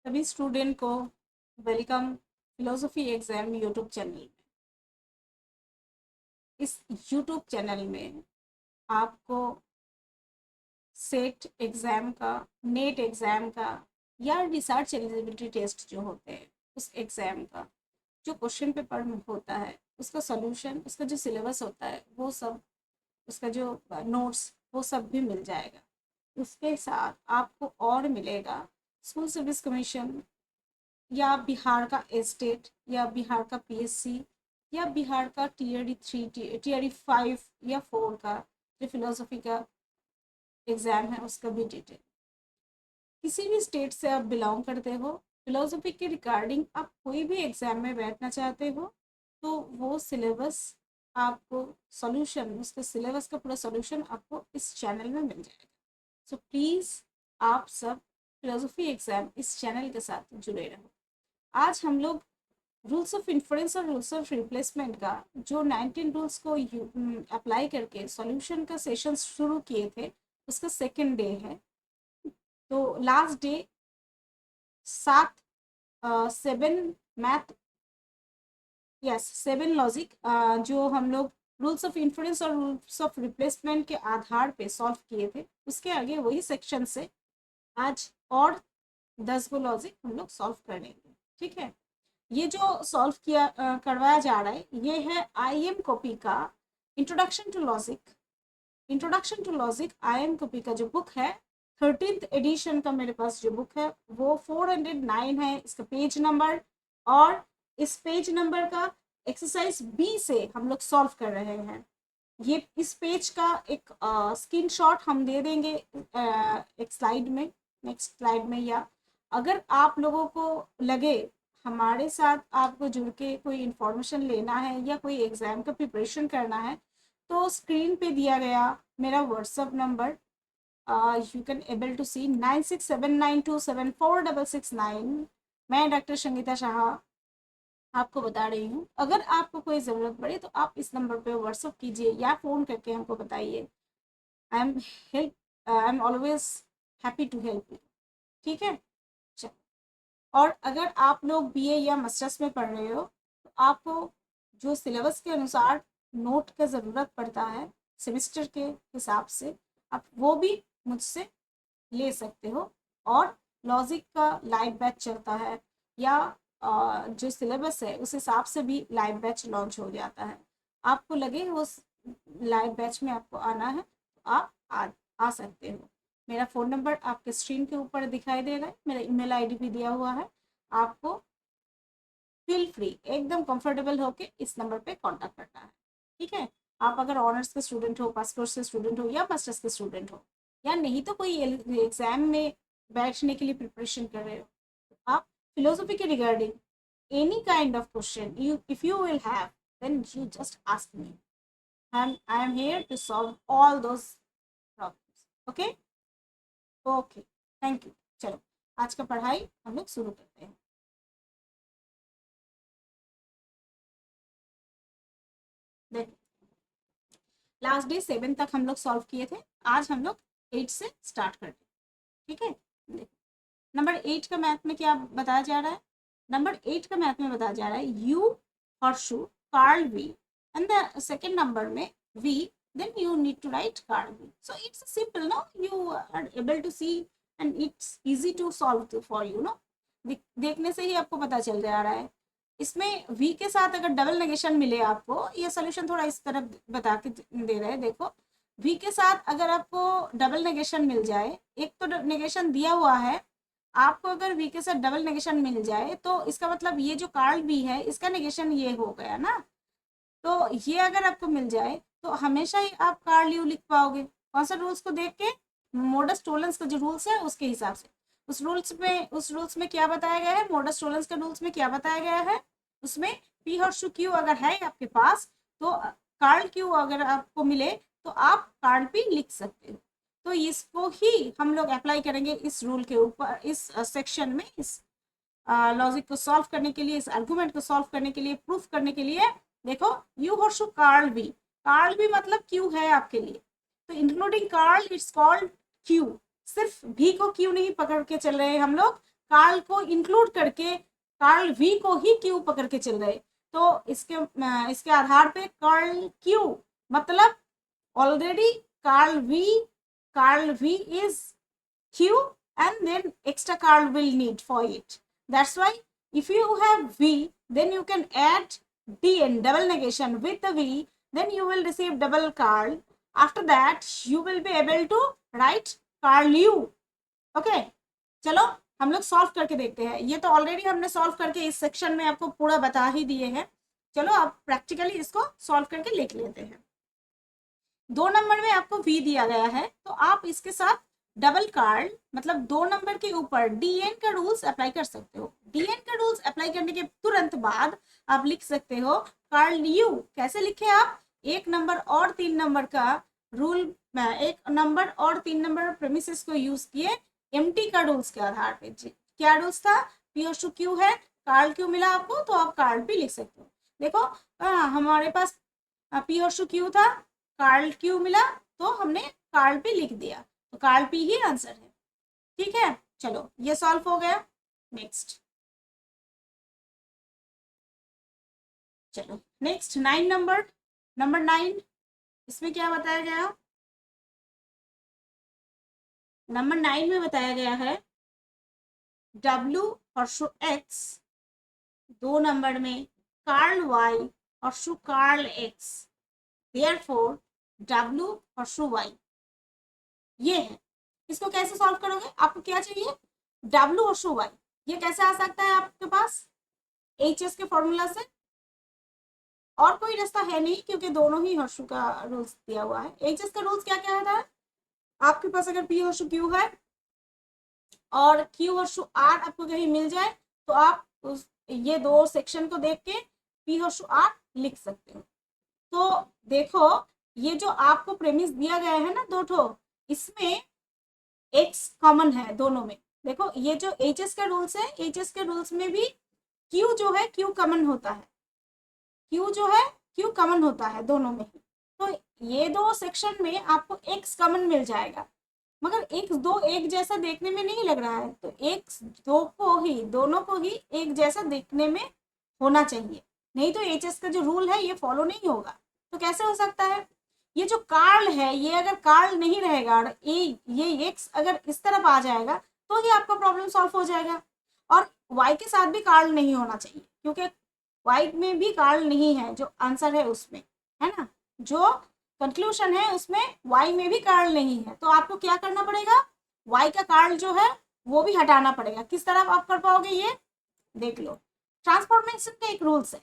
सभी स्टूडेंट को welcome philosophy exam YouTube channel में। इस यूट्यूब चैनल में आपको सेट एग्ज़ाम का, नेट एग्ज़ाम का या रिसर्च एलिजिबिलिटी टेस्ट जो होते हैं उस एग्ज़ाम का जो क्वेश्चन पेपर होता है उसका सॉल्यूशन, उसका जो सिलेबस होता है वो सब, उसका जो नोट्स वो सब भी मिल जाएगा। उसके साथ आपको और मिलेगा स्कूल सर्विस कमीशन या बिहार का एस्टेट या बिहार का पीएससी या बिहार का टीआरई 3 टीआरई 5 या 4 का जो फिलोसफी का एग्ज़ाम है उसका भी डिटेल। किसी भी स्टेट से आप बिलोंग करते हो, फिलोसफी के रिगार्डिंग आप कोई भी एग्ज़ाम में बैठना चाहते हो तो वो सिलेबस आपको, सॉल्यूशन, उसका सिलेबस का पूरा सॉल्यूशन आपको इस चैनल में मिल जाएगा। सो प्लीज़ आप सब फिलोसफी एग्ज़ाम इस चैनल के साथ जुड़े रहो। आज हम लोग रूल्स ऑफ इन्फ्रेंस और रूल्स ऑफ रिप्लेसमेंट का जो 19 रूल्स को अप्लाई करके सॉल्यूशन का सेशन शुरू किए थे उसका सेकेंड डे है। तो last day 7 math, yes 7 logic जो हम लोग रूल्स ऑफ इन्फ्रेंस और रूल्स ऑफ रिप्लेसमेंट के आधार पे सॉल्व किए थे उसके आगे वही सेक्शन से आज और 10 को लॉजिक हम लोग सॉल्व करेंगे। ठीक है, ये जो सॉल्व किया करवाया जा रहा है ये है आईएम कॉपी का introduction to logic. Introduction to logic IM copy का जो बुक है, 13th एडिशन का मेरे पास जो बुक है वो 409 है इसका पेज नंबर। और इस पेज नंबर का एक्सरसाइज बी से हम लोग सॉल्व कर रहे हैं। ये इस पेज का एक स्क्रीनशॉट हम दे देंगे एक स्लाइड में, नेक्स्ट स्लाइड में। या अगर आप लोगों को लगे हमारे साथ आपको जुड़ के कोई इन्फॉर्मेशन लेना है या कोई एग्ज़ाम का प्रिपरेशन करना है तो स्क्रीन पे दिया गया मेरा WhatsApp number you can able to see 9679274669। मैं डॉक्टर संगीता शाह आपको बता रही हूँ। अगर आपको कोई ज़रूरत पड़े तो आप इस नंबर पे व्हाट्सअप कीजिए या फ़ोन करके हमको बताइए। I am always happy to help you. ठीक है, चलो। और अगर आप लोग बीए या मास्टर्स में पढ़ रहे हो तो आपको जो सिलेबस के अनुसार नोट का ज़रूरत पड़ता है सेमेस्टर के हिसाब से, आप वो भी मुझसे ले सकते हो। और लॉजिक का लाइव बैच चलता है या जो सिलेबस है उस हिसाब से भी लाइव बैच लॉन्च हो जाता है। आपको लगे उस लाइव बैच में आपको आना है तो आप आ सकते हो। मेरा फ़ोन नंबर आपके स्क्रीन के ऊपर दिखाई दे रहा है, मेरा ईमेल आईडी भी दिया हुआ है। आपको फील फ्री, एकदम कंफर्टेबल होके इस नंबर पे कांटेक्ट करना है। ठीक है, आप अगर ऑनर्स के स्टूडेंट हो, पास कोर्स के स्टूडेंट हो या मास्टर्स के स्टूडेंट हो या नहीं तो कोई एग्जाम में बैठने के लिए प्रिपरेशन कर रहे हो तो आप फिलोसफी के regarding any kind of question you if you will have then you just ask me. I am here to solve all those problems. Okay okay, thank you. चलो आज का पढ़ाई हम लोग शुरू करते हैं। देखो, लास्ट डे 7 तक हम लोग सॉल्व किए थे, आज हम लोग 8 से स्टार्ट करते हैं। ठीक है, देखो नंबर 8 का मैथ में क्या बताया जा रहा है। नंबर 8 का मैथ में बताया जा रहा है U horseshoe curl V and the second number में V, then you need to write Carl V. So it's simple, no? You are able to see and it's easy to solve for you, no? देखने से ही आपको पता चल जा रहा है। इसमें v के साथ अगर डबल नेगेशन मिले आपको, ये सोल्यूशन थोड़ा इस तरफ बता के दे रहे हैं। देखो v के साथ अगर आपको डबल नेगेशन मिल जाए, एक तो नेगेशन दिया हुआ है आपको, अगर v के साथ डबल नेगेशन मिल जाए तो इसका मतलब ये जो कार्ल v है इसका नेगेशन ये हो गया ना। तो ये अगर आपको मिल जाए तो हमेशा ही आप कार्ल यू लिख पाओगे। कौन सा रूल्स को देख के, मोडस टोलेंस का जो रूल्स है उसके हिसाब से। उस रूल्स में क्या बताया गया है, मोडस टोलेंस के रूल्स में क्या बताया गया है, उसमें पी और क्यू अगर है आपके पास तो कार्ल क्यू अगर आपको मिले तो आप कार्ल पी लिख सकते हो। तो इसको ही हम लोग अप्लाई करेंगे इस रूल के ऊपर, इस सेक्शन में, इस लॉजिक को सॉल्व करने के लिए, इस आर्गुमेंट को सॉल्व करने के लिए, प्रूफ करने के लिए। देखो U horseshoe curl B, curl B मतलब क्यू है आपके लिए, तो including curl it's called Q. सिर्फ भी को क्यू नहीं पकड़ के चल रहे हैं हम लोग, कार्ल को इंक्लूड करके कार्ल वी को ही क्यू पकड़ के चल रहे, तो इसके आधार पे कार्ल क्यू मतलब already curl V is Q and then extra carl will need for it. That's why if you have v, then you can add dn, double negation, with the v, then you will receive double carl. After that you will be able to write carl u. okay, चलो हम लोग solve करके देखते हैं। ये तो already हमने solve करके इस सेक्शन में आपको पूरा बता ही दिए हैं। चलो आप प्रैक्टिकली इसको सॉल्व करके लिख लेते हैं। 2 नंबर में आपको v दिया गया है, तो आप इसके साथ डबल कार्ल मतलब 2 नंबर के ऊपर dn का रूल्स अप्लाई कर सकते हो। dn का रूल्स अप्लाई करने के तुरंत बाद आप लिख सकते हो कार्ल यू। कैसे लिखे आप? 1 नंबर और 3 नंबर का रूल, 1 नंबर और 3 नंबर प्रेमिसेस को यूज किए एमटी का रूल्स के आधार पे। क्या रूल्स था? पी और क्यू है, कार्ल क्यू मिला आपको तो आप कार्ल पी लिख सकते हो। देखो हमारे पास पी और क्यू था, कार्ल क्यू मिला तो हमने कार्ल पी लिख दिया, तो कार्ल पी ही आंसर है। ठीक है, चलो ये सॉल्व हो गया। नेक्स्ट, चलो नेक्स्ट 9 नंबर 9, इसमें क्या बताया गया? नंबर 9 में बताया गया है W और x, 2 नंबर में कार्ल y और कार्ल x, देयरफॉर W और y ये है। इसको कैसे सॉल्व करोगे? आपको क्या चाहिए? W और y। ये कैसे आ सकता है आपके पास? HS के फॉर्मूला से। और कोई रास्ता है नहीं क्योंकि दोनों ही हर्षु का रूल्स दिया हुआ है। HS का रूल्स क्या क्या है? आपके पास अगर P हर्षु Q है और Q हर्षु R आपको कहीं मिल जाए तो आप ये 2 सेक्शन को देख के P हर्षु R लिख सकते हो। तो देखो ये जो आपको प्रेमिस दिया गया है ना 2 ठो, इसमें x कॉमन है दोनों में। देखो ये जो HS का रूल्स है, HS के रूल्स में भी Q जो है Q कॉमन होता है, Q जो है Q कॉमन होता है दोनों में ही। तो ये 2 सेक्शन में आपको x कॉमन मिल जाएगा, मगर x 2 एक जैसा देखने में नहीं लग रहा है, तो x 2 को ही दोनों को ही एक जैसा देखने में होना चाहिए, नहीं तो HS का जो रूल है ये फॉलो नहीं होगा। तो कैसे हो सकता है? ये जो कार्ल है ये अगर कार्ल नहीं रहेगा और ये x अगर इस तरफ आ जाएगा तो ये आपका प्रॉब्लम सॉल्व हो जाएगा। और y के साथ भी कार्ल नहीं होना चाहिए क्योंकि y में भी कार्ल नहीं है, जो आंसर है उसमें, है ना, जो कंक्लूजन है उसमें y में भी कार्ल नहीं है। तो आपको क्या करना पड़ेगा? y का कार्ल जो है वो भी हटाना पड़ेगा। किस तरह आप कर पाओगे ये देख लो। ट्रांसफॉर्मेशन का एक रूल्स है,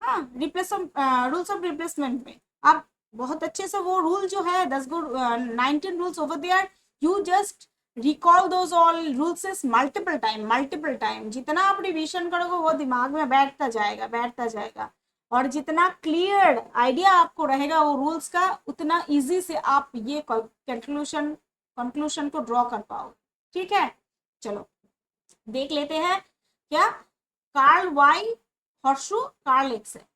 हाँ, रूल्स ऑफ रिप्लेसमेंट में आप बहुत अच्छे से वो रूल जो है 19 rules over there, you just recall those all rules multiple time. जितना आप रिवीजन करोगे वो दिमाग में बैठता जाएगा और जितना क्लियर आइडिया आपको रहेगा वो रूल्स का, उतना इजी से आप ये कंक्लूजन को ड्रॉ कर पाओगे। ठीक है, चलो देख लेते हैं। क्या curl Y horseshoe curl X है।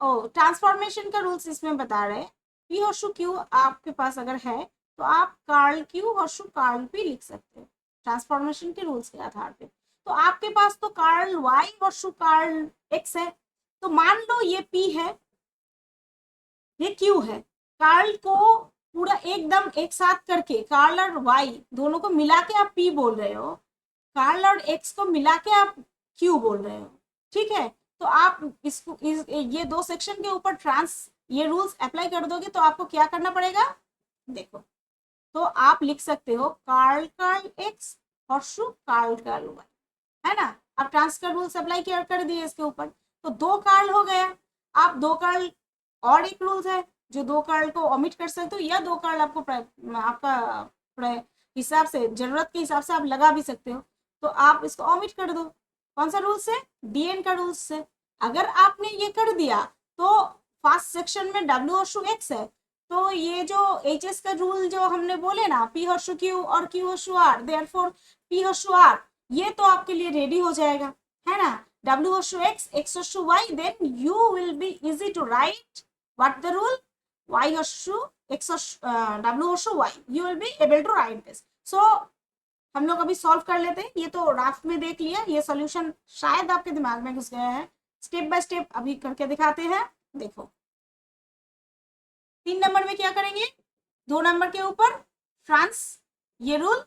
ओ, ट्रांसफॉर्मेशन का रूल्स इसमें बता रहे हैं। पी हर्षु क्यू आपके पास अगर है तो आप curl Q horseshoe curl P लिख सकते हो ट्रांसफॉर्मेशन के रूल्स के आधार पे। तो आपके पास तो curl Y horseshoe curl X है, तो मान लो ये पी है ये क्यू है। कार्ल को पूरा एकदम एक साथ करके कार्ल और वाई दोनों को मिला के आप पी बोल रहे हो, कार्ल और एक्स को मिला के आप क्यू बोल रहे हो। ठीक है, तो आप ये 2 सेक्शन के ऊपर ये रूल्स अप्लाई कर दोगे तो आपको क्या करना पड़ेगा? देखो, तो आप लिख सकते हो curl X horseshoe curl Y, है ना। आप ट्रांस का रूल्स अप्लाई कर दिए इसके ऊपर, तो 2 कार्ल हो गया। आप 2 कार्ल और एक रूल्स है जो 2 कार्ल को ओमिट कर सकते हो, या 2 कार्ल आपको आपका हिसाब से, जरूरत के हिसाब से आप लगा भी सकते हो, तो आप इसको ओमिट कर दो। कौन सा रूल से? डीएन का रूल से। अगर आपने ये कर दिया तो फर्स्ट सेक्शन में डब्ल्यू और एक्स है, तो ये जो एच का रूल जो हमने बोले ना, पी हर्षु क्यू और Q horseshoe R, therefore P horseshoe R, ये तो आपके लिए रेडी हो जाएगा, है ना। W Harshu x, x Harshu y, then you will be easy to write what the rule, y Harshu x W Harshu y, you will be able to write this. So हम लोग अभी सॉल्व कर लेते हैं। ये तो राफ्ट में देख लिया, ये सॉल्यूशन शायद आपके दिमाग में घुस गया है। स्टेप बाय स्टेप अभी करके दिखाते हैं। देखो 3 नंबर में क्या करेंगे, 2 नंबर के ऊपर फ्रांस ये रूल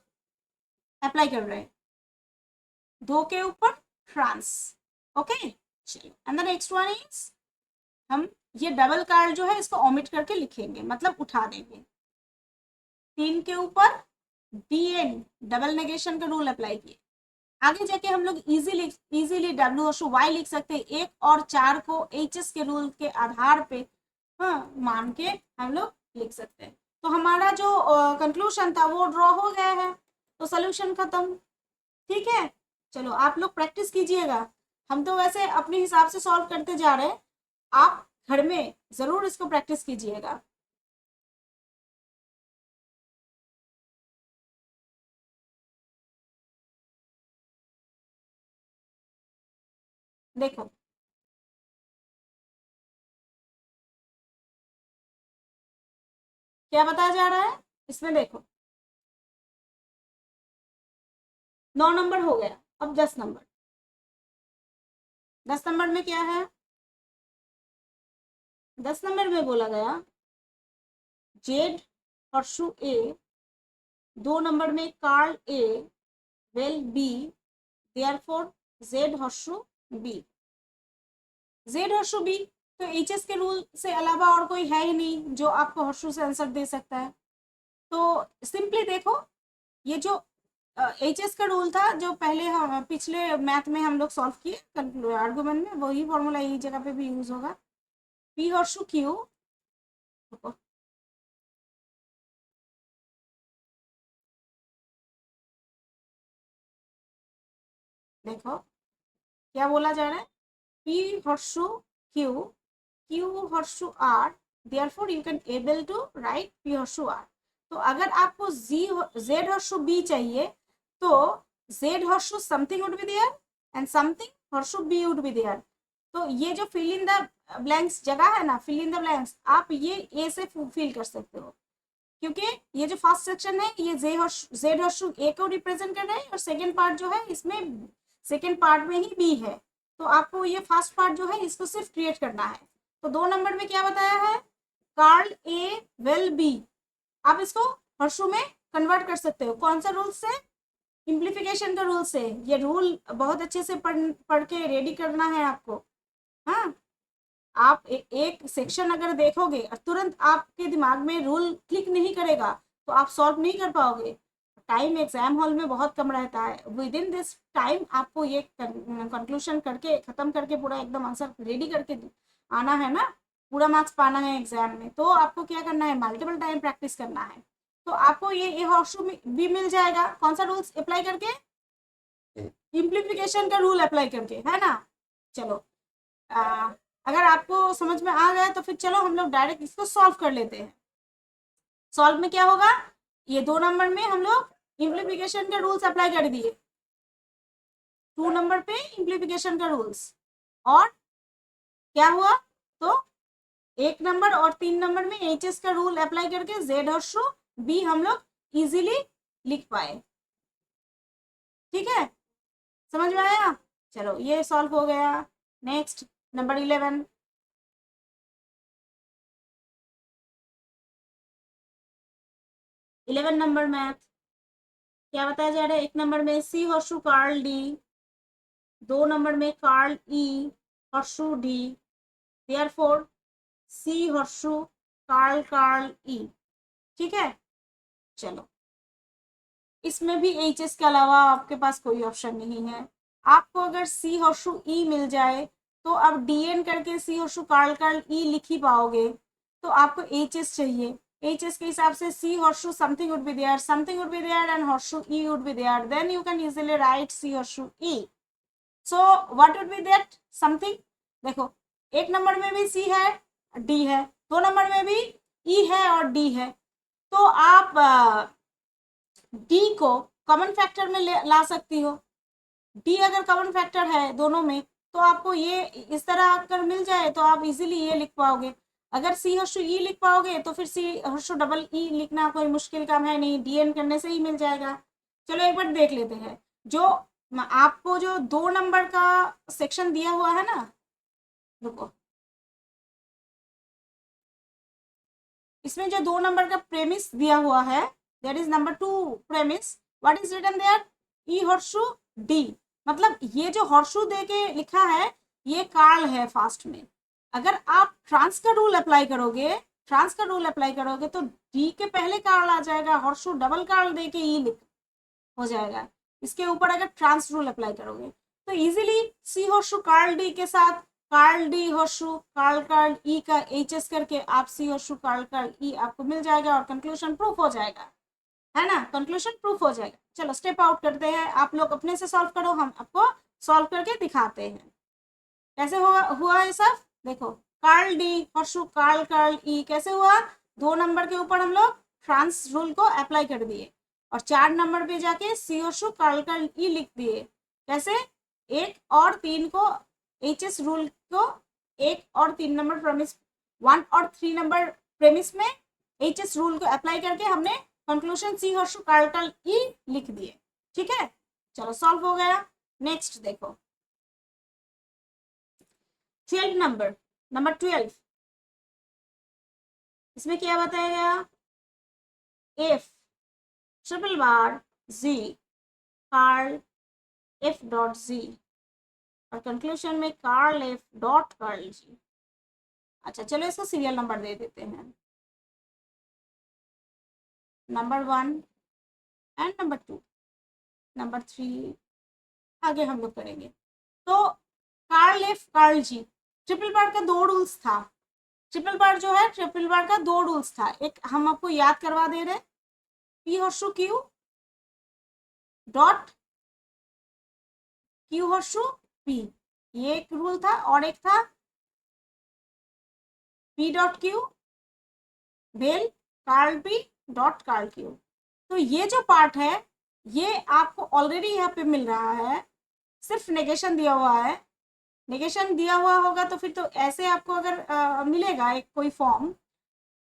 अप्लाई कर रहे हैं, 2 के ऊपर फ्रांस। ओके चलिए, and the next one is हम ये डबल कार्ड जो है इसको ओमिट करके लिखेंगे, मतलब उठा देंगे। 3 के ऊपर DN डबल नेगेशन का रूल अप्लाई किए। आगे जाके हम लोग इजीली W/Y लिख सकते हैं, 1 और 4 को HS के रूल के आधार पे मान के हम लोग लिख सकते हैं। तो हमारा जो कंक्लूजन था वो ड्रॉ हो गया है, तो सोल्यूशन खत्म। ठीक है, चलो आप लोग प्रैक्टिस कीजिएगा। हम तो वैसे अपने हिसाब से सॉल्व करते जा रहे हैं, आप घर में जरूर इसको प्रैक्टिस कीजिएगा। देखो क्या बताया जा रहा है इसमें, देखो 9 नंबर हो गया, अब 10 नंबर। 10 नंबर में क्या है, 10 नंबर में बोला गया जेड हर्षु ए, 2 नंबर में curl A vel B, therefore Z horseshoe B. Z horseshoe B, तो एचएस के रूल से अलावा और कोई है ही नहीं जो आपको हर्षु से आंसर दे सकता है। तो सिंपली देखो, ये जो एचएस का रूल था जो पहले हम पिछले मैथ में हम लोग सॉल्व किए आर्गुमेंट में, वही फॉर्मूला यही जगह पे भी यूज होगा। पी हर्षु क्यू, देखो क्या बोला जा रहा है, P horseshoe Q, Q horseshoe R, therefore you can able to write P horseshoe R. तो अगर आपको जेड हर्षु बी चाहिए तो Z horseshoe something would be there and something horseshoe B would be there. तो ये जो fill in the blanks जगह है ना, फिल इन द ब्लैंक्स आप ये ए से फिल कर सकते हो, क्योंकि ये जो फर्स्ट सेक्शन है ये जेड हर्षु ए को रिप्रेजेंट कर रहा है, और सेकेंड पार्ट जो है इसमें सेकेंड पार्ट में ही बी है। तो आपको ये फर्स्ट पार्ट जो है इसको सिर्फ क्रिएट करना है। तो 2 नंबर में क्या बताया है, कार्ल ए वेल बी, आप इसको हर्षु में कन्वर्ट कर सकते हो। कौन सा रूल से, सिंप्लीफिकेशन का रूल से। ये रूल बहुत अच्छे से पढ़ के रेडी करना है आपको। हाँ, आप एक सेक्शन अगर देखोगे और तुरंत आपके दिमाग में रूल क्लिक नहीं करेगा तो आप सॉल्व नहीं कर पाओगे। टाइम एग्जाम हॉल में बहुत कम रहता है, विद इन दिस टाइम आपको ये कंक्लूजन करके खत्म करके पूरा एकदम आंसर रेडी करके आना है ना, पूरा मार्क्स पाना है एग्जाम में। तो आपको क्या करना है, मल्टीपल टाइम प्रैक्टिस करना है। तो आपको ये हॉर्सू भी मिल जाएगा, कौन सा रूल्स अप्लाई करके, सिंप्लीफिकेशन का रूल अप्लाई करके, है ना। चलो अगर आपको समझ में आ गया तो फिर चलो हम लोग डायरेक्ट इसको सॉल्व कर लेते हैं। सॉल्व में क्या होगा, ये 2 नंबर में हम लोग सिंप्लीफिकेशन का रूल्स अप्लाई कर दिए, 2 नंबर पे सिंप्लीफिकेशन का रूल्स, और क्या हुआ, तो 1 नंबर और 3 नंबर में एचएस का रूल अप्लाई करके जेड हर्षु बी हम लोग इजीली लिख पाए। ठीक है, समझ में आया। चलो ये सॉल्व हो गया। नेक्स्ट नंबर 11, नंबर मैथ क्या बताया जा रहा है, 1 नंबर में सी हर्षु कार्ल डी, 2 नंबर में कार्ल ई हर्षु डी, देयरफॉर सी हर्षु कार्ल कार्ल ई। ठीक है, चलो इसमें भी एच एस के अलावा आपके पास कोई ऑप्शन नहीं है। आपको अगर सी हर्षु ई मिल जाए तो आप डी एन करके C horseshoe curl curl E लिख ही पाओगे। तो आपको एच एस चाहिए, एच एस के हिसाब से C horseshoe something would be there, something would be there and horseshoe E would be there, then you can easily write C horseshoe E. So what would be that something, देखो 1 number में भी सी है D है, 2 number में भी ई है और D है। तो आप डी को कॉमन फैक्टर में ला सकती हो। डी अगर कॉमन फैक्टर है दोनों में तो आपको ये इस तरह अगर मिल जाए तो आप इजीली ये लिख पाओगे। अगर सी हर्षु ई लिख पाओगे तो फिर सी हर्षु डबल ई लिखना कोई मुश्किल काम है नहीं, डीएन करने से ही मिल जाएगा। चलो एक बार देख लेते हैं। जो आपको जो 2 नंबर का सेक्शन दिया हुआ है ना, रुको, इसमें जो 2 नंबर का प्रेमिस दिया हुआ है, that is number 2 premise, what is written there, E horseshoe D. मतलब ये जो हॉर्सशू दे के लिखा है ये कार्ल है फास्ट में। अगर आप ट्रांस का रूल अप्लाई करोगे, ट्रांस का रूल अप्लाई करोगे तो डी के पहले कार्ल आ जाएगा, हॉर्सशू डबल कार्ल दे के ई लिख हो जाएगा। इसके ऊपर अगर ट्रांस रूल अप्लाई करोगे तो easily C horseshoe curl D के साथ curl D horseshoe curl curl E का एच एस करके आप C horseshoe curl curl E आपको मिल जाएगा और कंक्लूजन प्रूफ हो जाएगा, है ना, कंक्लूजन प्रूफ हो जाएगा। चलो स्टेप आउट करते हैं, आप लोग अपने से सॉल्व करो, हम आपको सॉल्व करके दिखाते हैं कैसे हुआ है सब। देखो, curl D horseshoe curl curl E कैसे हुआ, 2 नंबर के ऊपर हम लोग ट्रांस रूल को अप्लाई कर दिए और 4 नंबर पे जाके सी हॉर्सशू कार्ल कार्ल ई लिख दिए। कैसे, 1 और 3 को एच एस रूल को 1 और 3 नंबर प्रेमिस, 1 और 3 नंबर प्रेमिस में एच एस रूल को अप्लाई करके हमने कंक्लूजन सी हॉर्सशू कार्ल कार्ल ई लिख दिए। ठीक है, चलो सॉल्व हो गया। नेक्स्ट देखो 12 नंबर, नंबर 12, इसमें क्या बताया गया, एफ ट्रिपल बार जी कार्ल एफ डॉट जी और कंक्लूजन में कार्ल एफ डॉट कार्ल जी। अच्छा चलो इसको सीरियल नंबर दे देते हैं, नंबर 1 एंड नंबर 2, नंबर 3 आगे हम लोग करेंगे। तो कार्ल एफ कार्ल जी, ट्रिपल बार का 2 रूल्स था। ट्रिपल बार जो है, ट्रिपल बार का 2 रूल्स था, एक हम आपको याद करवा दे रहे, P horseshoe Q dot Q horseshoe P, ये एक रूल था, और एक था P dot Q vel curl P dot curl Q. तो ये जो पार्ट है ये आपको ऑलरेडी यहाँ पे मिल रहा है, सिर्फ नेगेशन दिया हुआ है। नेगेशन दिया हुआ होगा तो फिर तो ऐसे आपको अगर मिलेगा एक कोई फॉर्म,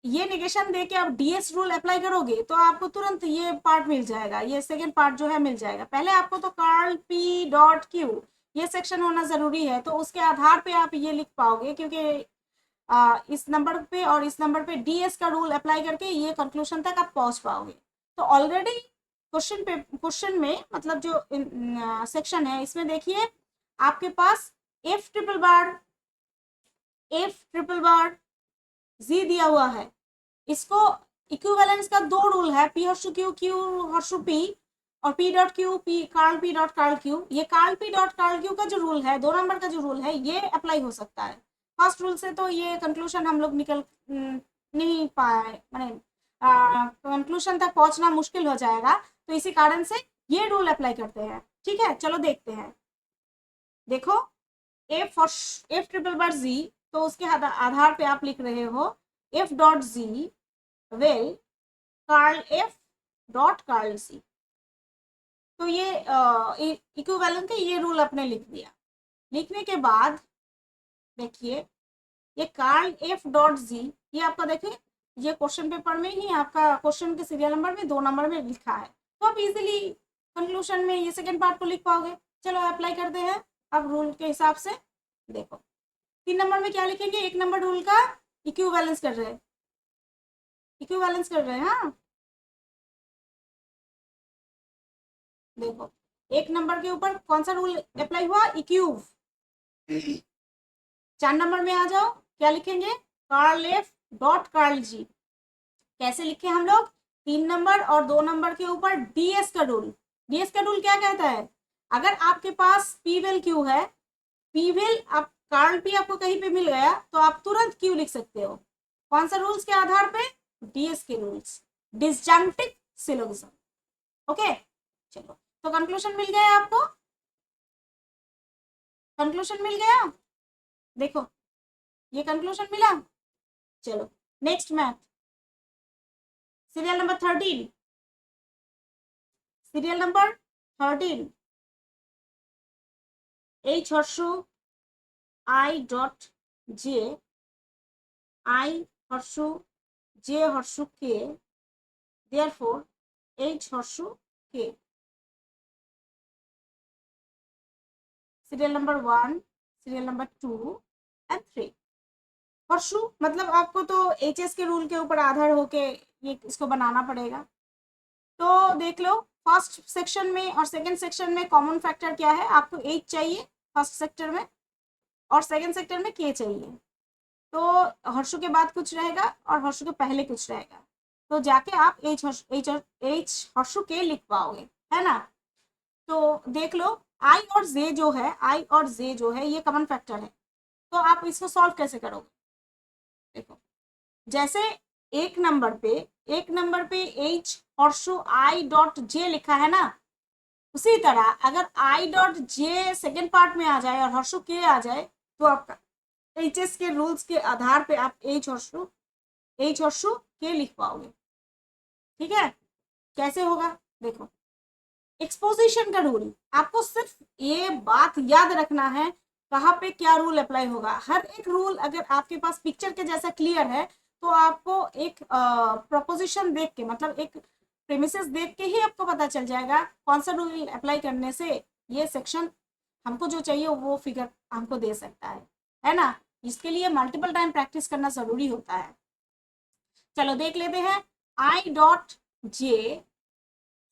ये नेगेशन दे के आप डीएस रूल अप्लाई करोगे तो आपको तुरंत ये पार्ट मिल जाएगा, ये सेकेंड पार्ट जो है मिल जाएगा। पहले आपको तो कार्ल पी डॉट क्यू ये सेक्शन होना जरूरी है, तो उसके आधार पे आप ये लिख पाओगे, क्योंकि इस नंबर पे और इस नंबर पे डीएस का रूल अप्लाई करके ये कंक्लूजन तक आप पहुंच पाओगे। तो ऑलरेडी क्वेश्चन में मतलब जो सेक्शन है इसमें देखिए आपके पास एफ ट्रिपल बार जी दिया हुआ है। इसको इक्विवेलेंस का 2 रूल है, P horseshoe Q Q horseshoe P और P dot Q P curl P dot curl Q. ये curl P dot curl Q का जो रूल है, 2 नंबर का जो रूल है, ये अप्लाई हो सकता है। फर्स्ट रूल से तो ये कंक्लूजन हम लोग निकल नहीं पाए, मैंने कंक्लूजन तक पहुंचना मुश्किल हो जाएगा, तो इसी कारण से ये रूल अप्लाई करते हैं। ठीक है, चलो देखते हैं। देखो एफ ट्रिपल बार जी, तो उसके आधार पे आप लिख रहे हो F dot G vel curl F dot curl C. तो ये इक्विवेलेंट का ये रूल आपने लिख दिया। लिखने के बाद देखिए ये कार्ल एफ डॉट जी, ये आपका देखिए ये क्वेश्चन पेपर में ही आपका क्वेश्चन के सीरियल नंबर में 2 नंबर में लिखा है, तो आप इजीली कंक्लूजन में ये सेकेंड पार्ट को लिख पाओगे। चलो अप्लाई करते हैं अब रूल के हिसाब से। देखो 3 नंबर में क्या लिखेंगे, 1 नंबर रूल का इक्विवेलेंस कर रहे हैं, इक्विवेलेंस कर रहे हैं। हाँ देखो 1 नंबर के ऊपर कौन सा रूल अप्लाई हुआ, इक्यूव। 4 नंबर में आ जाओ, क्या लिखेंगे, कार्ल एफ डॉट कार्ल जी। कैसे लिखे हम लोग, 3 नंबर और 2 नंबर के ऊपर डीएस का रूल। डीएस का रूल क्या कहता है, अगर आपके पास पी वेल क्यू है, पी वेल आप कार्ल पी आपको कहीं पे मिल गया तो आप तुरंत क्यू लिख सकते हो। कौन सा रूल्स के आधार पे, डीएस के रूल्स, डिसजंक्टिव सिलोगिज्म। ओके चलो, तो कंक्लूजन मिल गया आपको, कंक्लूजन मिल गया। देखो ये कंक्लूजन मिला। चलो next math, serial number 13, serial number 13 H horseshoe I dot J I horseshoe J horseshoe के, देयरफॉर एच हॉर्सशू के। Serial number 1, serial number 2 and 3। Harshu मतलब आपको तो एचएस के रूल के ऊपर आधार होके ये इसको बनाना पड़ेगा। तो देख लो, फर्स्ट सेक्शन में और सेकंड सेक्शन में कॉमन फैक्टर क्या है, आपको एच चाहिए फर्स्ट सेक्टर में और सेकंड सेक्टर में के चाहिए। तो हर्षु के बाद कुछ रहेगा और हर्षु के पहले कुछ रहेगा, तो जाके आप एच हर्षु के लिख पाओगे, है ना। तो देख लो, आई और जे जो है, आई और जे जो है ये कॉमन फैक्टर है, तो आप इसको सॉल्व कैसे करोगे। देखो, जैसे एक नंबर पे H Harshu I dot J लिखा है ना, उसी तरह अगर I dot J second part में आ जाए और हर्षु के आ जाए, तो आपका एचएस के रूल्स के आधार पे आप एच हर्षु के लिख पाओगे। ठीक है, कैसे होगा देखो, एक्सपोजिशन का रूल, आपको सिर्फ ये बात याद रखना है कहाँ पे क्या रूल अप्लाई होगा। हर एक रूल अगर आपके पास पिक्चर के जैसा क्लियर है, तो आपको एक प्रोपोजिशन देख के, मतलब एक प्रेमिसेस देख के ही आपको पता चल जाएगा कौन सा रूल अप्लाई करने से ये सेक्शन हमको जो चाहिए वो फिगर हमको दे सकता है ना। इसके लिए मल्टीपल टाइम प्रैक्टिस करना जरूरी होता है। चलो देख लेते हैं, आई डॉट जे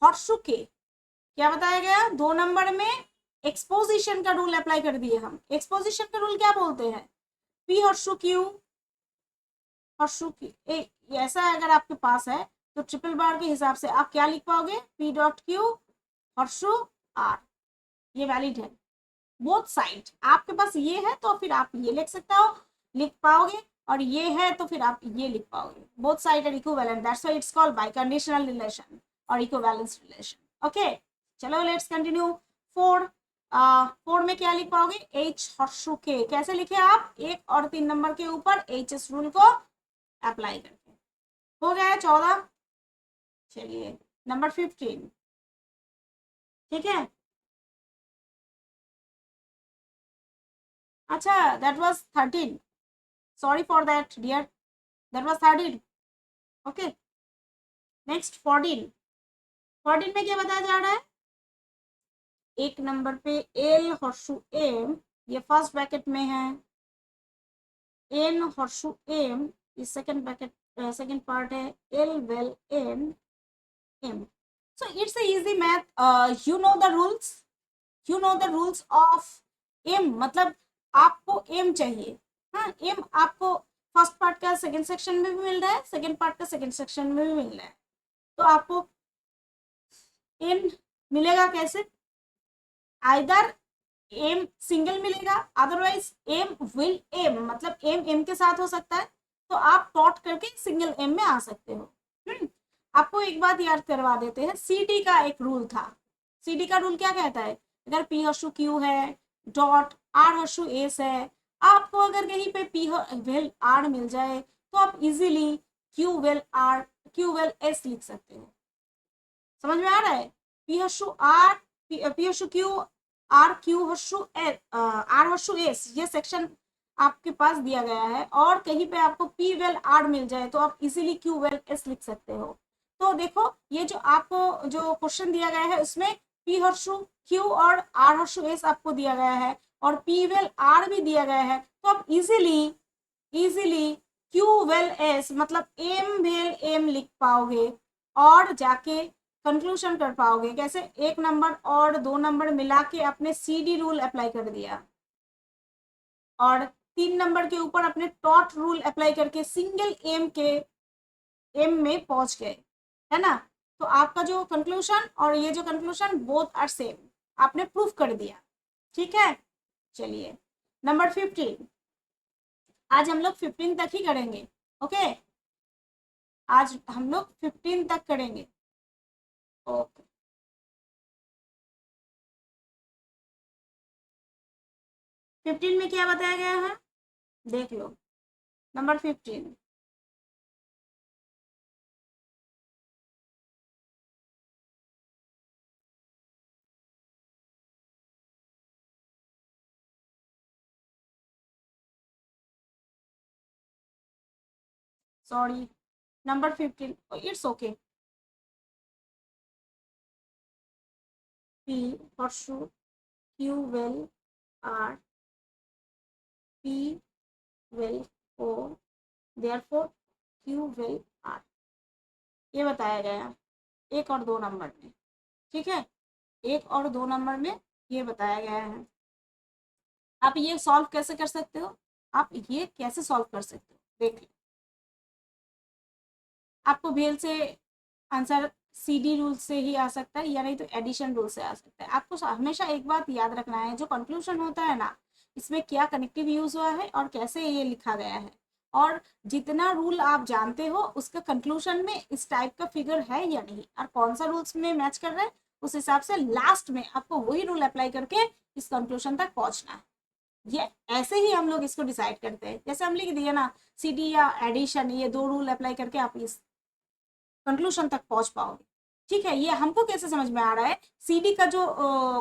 हर्षु के क्या बताया गया, 2 नंबर में एक्सपोजिशन का रूल अप्लाई कर दिए हम। एक्सपोजिशन का रूल क्या बोलते हैं, पी हर्षु क्यू ऐसा अगर आपके पास है तो ट्रिपल बार के हिसाब से आप क्या लिख पाओगे, P dot Q horseshoe R, ये वैलिड है। बोथ साइड आपके पास ये है तो फिर आप ये लिख पाओगे, और ये है तो फिर आप ये लिख पाओगे। Both side are equivalent, that's why it's called biconditional relation और इक्विवेलेंस रिलेशन। ओके, चलो लेट्स कंटिन्यू। 4 4 में क्या लिख पाओगे, एच हर्षु के, कैसे लिखे आप, 1 और 3 नंबर के ऊपर एच एस रूल को अप्लाई करके। हो गया 14। चलिए नंबर 15, ठीक है। अच्छा, that was 13, sorry for that dear, that was 13। Okay, next 14। 14 में क्या बताया जा रहा है, एक नंबर पे एल हर्षु एम, ये फर्स्ट ब्रैकेट में है, एन हर्षु एम ये सेकंड ब्रैकेट, सेकंड पार्ट है, L vel N M. So it's easy math, you know the rules, you know the rules of M, मतलब आपको M चाहिए। हाँ, M आपको फर्स्ट पार्ट का सेकंड सेक्शन में भी मिल रहा है, सेकंड पार्ट का सेकंड सेक्शन में भी मिल रहा है, तो आपको एम मिलेगा कैसे, आइदर एम सिंगल मिलेगा, अदरवाइज एम विल एम, मतलब एम एम के साथ हो सकता है, तो आप डॉट करके सिंगल एम में आ सकते हो। आपको एक बात याद करवा देते हैं, सीडी का एक रूल था। सीडी का रूल क्या कहता है, अगर पी हर्षु क्यू है डॉट आर हर्षु एस है, आपको अगर कहीं पे पी वेल आर मिल जाए तो आप इजीली क्यू वेल एस लिख सकते हो। समझ में आ रहा है, P horseshoe R, P horseshoe Q, R Q horseshoe R horseshoe S, ये सेक्शन आपके पास दिया गया है, और कहीं पे आपको पी वेल आर मिल जाए तो आप इजीली क्यू वेल एस लिख सकते हो। तो देखो, ये जो आपको जो क्वेश्चन दिया गया है उसमें पी हर्षु क्यू और आर हर्षु एस आपको दिया गया है, और पी वेल आर भी दिया गया है, तो आप इजीली क्यू वेल एस मतलब एम वेल एम लिख पाओगे, और जाके कंक्लूजन कर पाओगे। कैसे, एक नंबर और 2 नंबर मिला के आपने सी डी रूल अप्लाई कर दिया, और 3 नंबर के ऊपर अपने टॉट रूल अप्लाई करके सिंगल एम के एम में पहुंच गए, है ना। तो आपका जो कंक्लूजन और ये जो कंक्लूजन बोथ आर सेम, आपने प्रूफ कर दिया। ठीक है, चलिए नंबर 15, आज हम लोग 15 तक ही करेंगे। ओके, आज हम लोग 15 तक करेंगे। ओके, 15 में क्या बताया गया है, देख लो, number 15, sorry, number 15, it's okay, P horseshoe Q vel R, P will O, therefore Q will R, ये बताया गया एक और दो नंबर में। ठीक है, एक और दो नंबर में ये बताया गया है। आप ये सॉल्व कैसे कर सकते हो, आप ये कैसे सॉल्व कर सकते हो देख लो। आपको भेल से आंसर CD रूल से ही आ सकता है या नहीं तो एडिशन रूल से आ सकता है। आपको हमेशा एक बात याद रखना है, जो कंक्लूजन होता है ना, इसमें क्या कनेक्टिव यूज हुआ है और कैसे ये लिखा गया है, और जितना रूल आप जानते हो उसका कंक्लूजन में इस टाइप का फिगर है या नहीं, और कौन सा रूल्स में मैच कर रहा है, उस हिसाब से लास्ट में आपको वही रूल अप्लाई करके इस कंक्लूजन तक पहुंचना है। ये ऐसे ही हम लोग इसको डिसाइड करते हैं, जैसे हम लिख दिए ना CD या एडिशन, ये दो रूल अप्लाई करके आप इस कंक्लूजन तक पहुंच पाओगे। ठीक है, ये हमको कैसे समझ में आ रहा है, CD का जो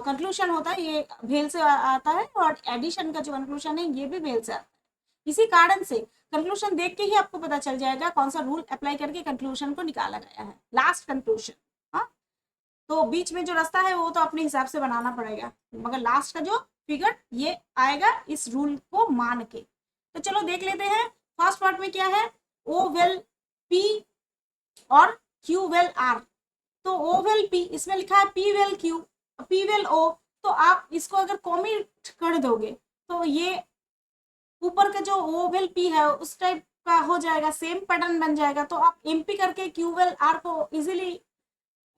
कंक्लूजन होता है ये भेल से आता है, और एडिशन का जो कंक्लूजन है ये भी भेल से आता है। इसी कारण से कंक्लूजन देख के ही आपको पता चल जाएगा कौन सा रूल अप्लाई करके कंक्लूजन को निकाला गया है, लास्ट कंक्लूजन। हाँ, तो बीच में जो रास्ता है वो तो अपने हिसाब से बनाना पड़ेगा, मगर लास्ट का जो फिगर ये आएगा इस रूल को मान के। तो चलो देख लेते हैं फर्स्ट पार्ट में क्या है, O will P और Q will R। तो O will P, इसमें लिखा है P will Q, P will O, तो आप इसको अगर कॉमिट कर दोगे तो ये ऊपर का जो O will P है उस टाइप का हो जाएगा, सेम पैटर्न बन जाएगा। तो आप MP करके Q will R को इजीली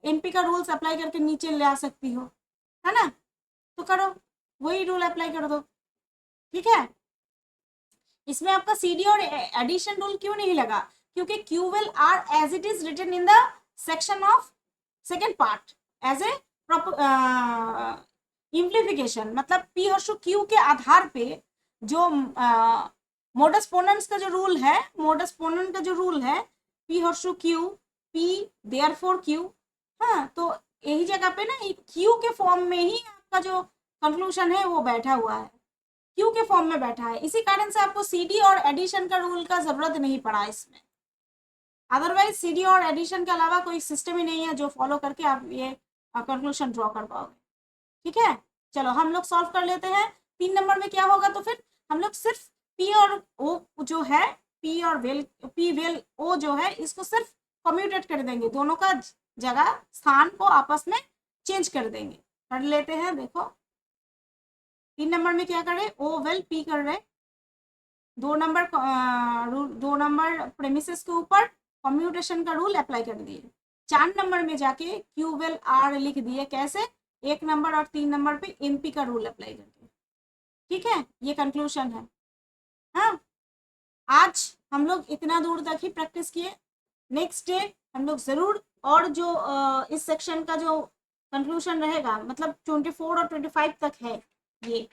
MP का रूल्स अप्लाई करके नीचे ले आ सकती हो, है ना। तो करो, वही रूल अप्लाई कर दो। ठीक है, इसमें आपका CD और एडिशन रूल क्यों नहीं लगा, क्योंकि Q will R as it is written in the section of second part as a इम्प्लीफिकेशन, मतलब P और Q के आधार पे जो मोडस पोनेंस का जो रूल है, मोडस पोनेंट का जो रूल है P और Q, P देयरफॉर Q। हाँ, तो यही जगह पे ना Q के फॉर्म में ही आपका जो कंक्लूजन है वो बैठा हुआ है, Q के फॉर्म में बैठा है। इसी कारण से आपको CD और एडिशन का रूल का जरूरत नहीं पड़ा इसमें। अदरवाइज CD और एडिशन के अलावा कोई सिस्टम ही नहीं है जो फॉलो करके आप ये कंक्लूजन ड्रॉ कर पाओगे। ठीक है, चलो हम लोग सॉल्व कर लेते हैं। 3 नंबर में क्या होगा, तो फिर हम लोग सिर्फ P और O जो है, P और P वेल O जो है, इसको सिर्फ कम्यूटेट कर देंगे, दोनों का जगह स्थान को आपस में चेंज कर देंगे। कर लेते हैं, देखो 3 नंबर में क्या कर रहे, O वेल P कर रहे, 2 नंबर प्रेमिसेस के ऊपर कम्यूटेशन का रूल अप्लाई कर दिए। 4 नंबर में जाके Q वेल R लिख दिए, कैसे, 1 नंबर और 3 नंबर पे MP का रूल अप्लाई करके। ठीक है, ये कंक्लूजन है। हाँ, आज हम लोग इतना दूर तक ही प्रैक्टिस किए, नेक्स्ट डे हम लोग जरूर, और जो इस सेक्शन का जो कंक्लूजन रहेगा, मतलब 24 और 25 तक है ये,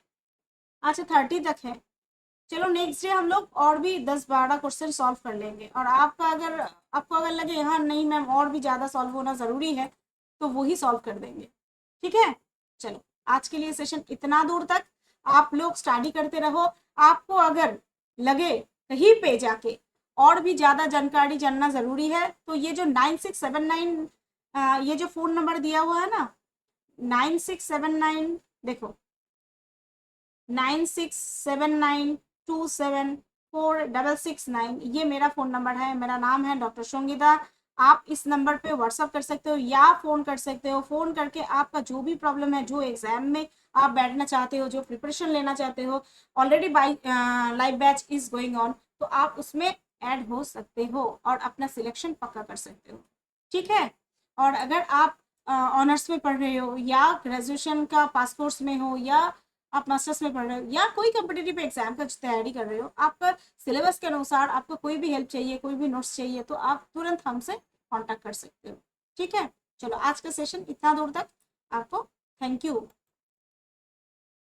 अच्छा 30 तक है। चलो नेक्स्ट डे हम लोग और भी 10-12 क्वेश्चन सॉल्व कर लेंगे, और आपको अगर लगे हाँ नहीं मैम और भी ज़्यादा सॉल्व होना ज़रूरी है तो वही सॉल्व कर देंगे। ठीक है, चलो आज के लिए सेशन इतना दूर तक, आप लोग स्टडी करते रहो। आपको अगर लगे कहीं पे जाके और भी ज़्यादा जानकारी जानना ज़रूरी है तो ये जो 9679 ये जो फ़ोन नंबर दिया हुआ है ना, 9679, देखो 9679274669, ये मेरा फ़ोन नंबर है, मेरा नाम है डॉक्टर शोंगिता। आप इस नंबर पे व्हाट्सअप कर सकते हो या फ़ोन कर सकते हो। फ़ोन करके आपका जो भी प्रॉब्लम है, जो एग्ज़ाम में आप बैठना चाहते हो, जो प्रिपरेशन लेना चाहते हो, already live batch is going on, तो आप उसमें ऐड हो सकते हो और अपना सिलेक्शन पक्का कर सकते हो। ठीक है, और अगर आप ऑनर्स में पढ़ रहे हो या ग्रेजुएशन का पास कोर्स में हो या आप मास्टर्स में पढ़ रहे हो या कोई कम्पिटिटिव एग्जाम का तैयारी कर रहे हो, आपका सिलेबस के अनुसार आपको कोई भी हेल्प चाहिए, कोई भी नोट्स चाहिए, तो आप तुरंत हमसे कांटेक्ट कर सकते हो। ठीक है, चलो आज का सेशन इतना दूर तक, आपको थैंक यू।